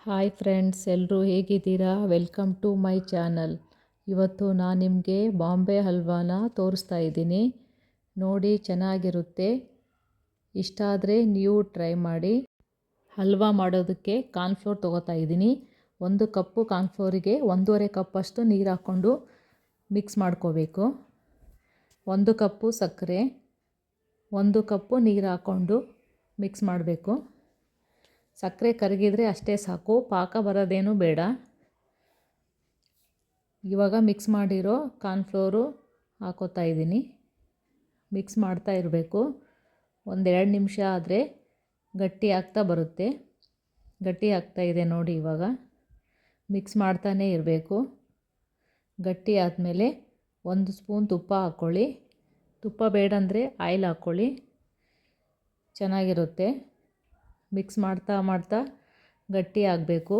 Hi friends, ಎಲ್ಲರೂ ಹೇಗಿದ್ದೀರಾ? Welcome to my channel. ಇವತ್ತು ನಾನು ನಿಮಗೆ ಬಾಂಬೆ ಹಲ್ವಾನ ತೋರಿಸ್ತಾ ಇದ್ದೀನಿ. ನೋಡಿ, ಚೆನ್ನಾಗಿರುತ್ತೆ. ಇಷ್ಟ ಆದರೆ ನೀವು ಟ್ರೈ ಮಾಡಿ. ಹಲ್ವಾ ಮಾಡೋದಕ್ಕೆ ಕಾರ್ನ್ಫ್ಲೋರ್ ತೊಗೋತಾ ಇದ್ದೀನಿ. 1 ಕಪ್ಪು ಕಾರ್ನ್ಫ್ಲೋರಿಗೆ 1.5 ಕಪ್ಪಷ್ಟು ನೀರು ಹಾಕ್ಕೊಂಡು ಮಿಕ್ಸ್ ಮಾಡ್ಕೋಬೇಕು. 1 ಕಪ್ಪು ಸಕ್ಕರೆ, 1 ಕಪ್ಪು ನೀರು ಹಾಕ್ಕೊಂಡು ಮಿಕ್ಸ್ ಮಾಡಬೇಕು. ಸಕ್ಕರೆ ಕರಗಿದ್ರೆ ಅಷ್ಟೇ ಸಾಕು, ಪಾಕ ಬರೋದೇನು ಬೇಡ. ಇವಾಗ ಮಿಕ್ಸ್ ಮಾಡಿರೋ ಕಾರ್ನ್ಫ್ಲೋರು ಹಾಕೋತಾ ಇದ್ದೀನಿ. ಮಿಕ್ಸ್ ಮಾಡ್ತಾ ಇರಬೇಕು. 1-2 ನಿಮಿಷ ಆದರೆ ಗಟ್ಟಿ ಆಗ್ತಾ ಬರುತ್ತೆ. ಗಟ್ಟಿ ಆಗ್ತಾ ಇದೆ ನೋಡಿ. ಇವಾಗ ಮಿಕ್ಸ್ ಮಾಡ್ತಾನೇ ಇರಬೇಕು. ಗಟ್ಟಿ ಆದಮೇಲೆ 1 ಸ್ಪೂನ್ ತುಪ್ಪ ಹಾಕ್ಕೊಳ್ಳಿ. ತುಪ್ಪ ಬೇಡಂದರೆ ಆಯಿಲ್ ಹಾಕ್ಕೊಳ್ಳಿ, ಚೆನ್ನಾಗಿರುತ್ತೆ. ಮಿಕ್ಸ್ ಮಾಡ್ತಾ ಗಟ್ಟಿ ಆಗಬೇಕು.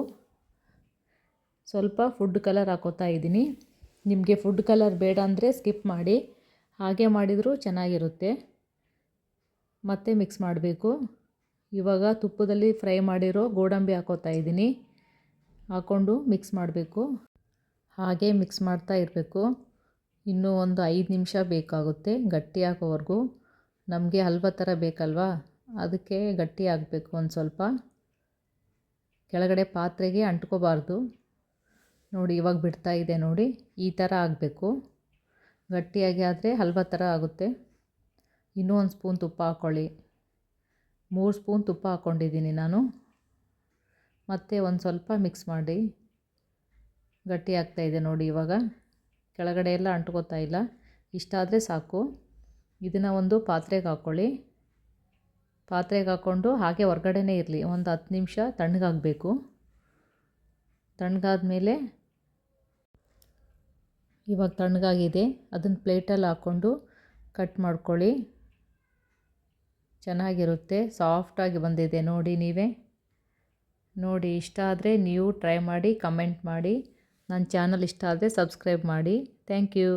ಸ್ವಲ್ಪ ಫುಡ್ ಕಲರ್ ಹಾಕೋತಾ ಇದ್ದೀನಿ. ನಿಮಗೆ ಫುಡ್ ಕಲರ್ ಬೇಡ ಅಂದರೆ ಸ್ಕಿಪ್ ಮಾಡಿ, ಹಾಗೆ ಮಾಡಿದರೂ ಚೆನ್ನಾಗಿರುತ್ತೆ. ಮತ್ತೆ ಮಿಕ್ಸ್ ಮಾಡಬೇಕು. ಇವಾಗ ತುಪ್ಪದಲ್ಲಿ ಫ್ರೈ ಮಾಡಿರೋ ಗೋಡಂಬಿ ಹಾಕೋತಾ ಇದ್ದೀನಿ. ಹಾಕ್ಕೊಂಡು ಮಿಕ್ಸ್ ಮಾಡಬೇಕು. ಹಾಗೆ ಮಿಕ್ಸ್ ಮಾಡ್ತಾ ಇರಬೇಕು. ಇನ್ನೂ ಒಂದು 5 ನಿಮಿಷ ಬೇಕಾಗುತ್ತೆ ಗಟ್ಟಿ ಆಗೋವರೆಗೂ. ನಮಗೆ ಹಲ್ವಾ ಥರ ಬೇಕಲ್ವಾ, ಅದಕ್ಕೆ ಗಟ್ಟಿ ಆಗಬೇಕು. ಒಂದು ಸ್ವಲ್ಪ ಕೆಳಗಡೆ ಪಾತ್ರೆಗೆ ಅಂಟ್ಕೋಬಾರ್ದು. ನೋಡಿ, ಇವಾಗ ಬಿಡ್ತಾ ಇದೆ ನೋಡಿ, ಈ ಥರ ಆಗಬೇಕು. ಗಟ್ಟಿಯಾಗಿ ಆದರೆ ಹಲ್ವಾ ಥರ ಆಗುತ್ತೆ. ಇನ್ನೂ 1 ಸ್ಪೂನ್ ತುಪ್ಪ ಹಾಕ್ಕೊಳ್ಳಿ. 3 ಸ್ಪೂನ್ ತುಪ್ಪ ಹಾಕ್ಕೊಂಡಿದ್ದೀನಿ ನಾನು. ಮತ್ತೆ ಒಂದು ಸ್ವಲ್ಪ ಮಿಕ್ಸ್ ಮಾಡಿ. ಗಟ್ಟಿ ಆಗ್ತಾಯಿದೆ ನೋಡಿ. ಇವಾಗ ಕೆಳಗಡೆ ಎಲ್ಲ ಅಂಟ್ಕೋತಾ ಇಲ್ಲ. ಇಷ್ಟ ಆದರೆ ಸಾಕು. ಇದನ್ನು ಒಂದು ಪಾತ್ರೆಗೆ ಹಾಕ್ಕೊಳ್ಳಿ. ಪಾತ್ರೆಗೆ ಹಾಕ್ಕೊಂಡು ಹಾಗೆ ಹೊರಗಡೆನೇ ಇರಲಿ. ಒಂದು 10 ನಿಮಿಷ ತಣ್ಣಗಾಗಬೇಕು. ತಣ್ಣಗಾದ್ಮೇಲೆ ಇವಾಗ ತಣ್ಣಗಾಗಿದೆ. ಅದನ್ನು ಪ್ಲೇಟಲ್ಲಿ ಹಾಕ್ಕೊಂಡು ಕಟ್ ಮಾಡ್ಕೊಳ್ಳಿ. ಚೆನ್ನಾಗಿರುತ್ತೆ. ಸಾಫ್ಟಾಗಿ ಬಂದಿದೆ ನೋಡಿ. ನೀವೇ ನೋಡಿ. ಇಷ್ಟ ಆದರೆ ನೀವು ಟ್ರೈ ಮಾಡಿ, ಕಮೆಂಟ್ ಮಾಡಿ. ನನ್ನ ಚಾನಲ್ ಇಷ್ಟ ಆದರೆ ಸಬ್ಸ್ಕ್ರೈಬ್ ಮಾಡಿ. Thank you.